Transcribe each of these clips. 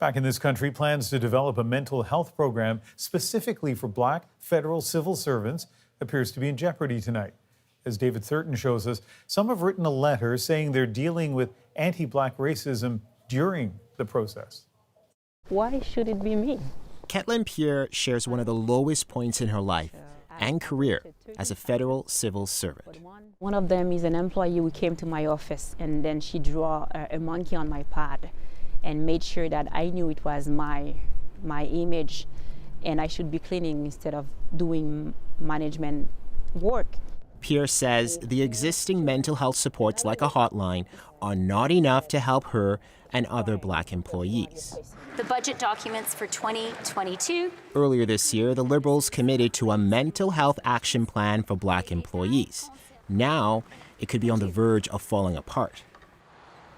Back in this country, plans to develop a mental health program specifically for Black federal civil servants appears to be in jeopardy tonight. As David Thurton shows us, some have written a letter saying they're dealing with anti-Black racism during the process. Why should it be me? Ketlin Pierre shares one of the lowest points in her life and career as a federal civil servant. One of them is an employee who came to my office, and then she drew a monkey on my pad and made sure that I knew it was my image and I should be cleaning instead of doing management work. Pierre says the existing mental health supports like a hotline are not enough to help her and other Black employees. The budget documents for 2022. Earlier this year, the Liberals committed to a mental health action plan for Black employees. Now, it could be on the verge of falling apart.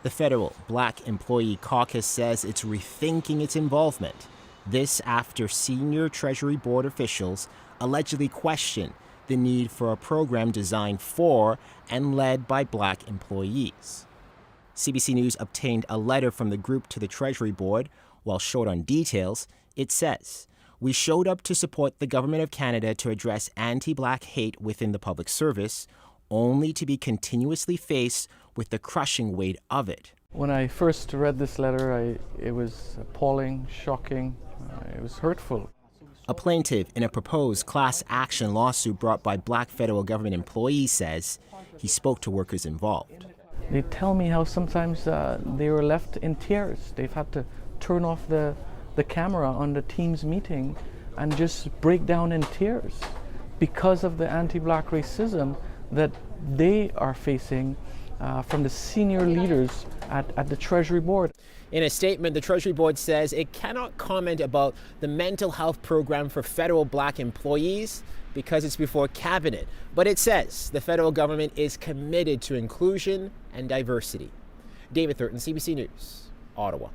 The Federal Black Employee Caucus says it's rethinking its involvement. This after senior Treasury Board officials allegedly questioned the need for a program designed for and led by Black employees. CBC News obtained a letter from the group to the Treasury Board. While short on details, it says, "We showed up to support the Government of Canada to address anti-Black hate within the public service, only to be continuously faced with the crushing weight of it." When I first read this letter, it was appalling, shocking, it was hurtful. A plaintiff in a proposed class action lawsuit brought by Black federal government employees says he spoke to workers involved. They tell me how sometimes they were left in tears. They've had to turn off the camera on the team's meeting and just break down in tears because of the anti-Black racism that they are facing from the senior leaders at the Treasury Board. In a statement, the Treasury Board says it cannot comment about the mental health program for federal Black employees because it's before Cabinet. But it says the federal government is committed to inclusion and diversity. David Thurton, CBC News, Ottawa.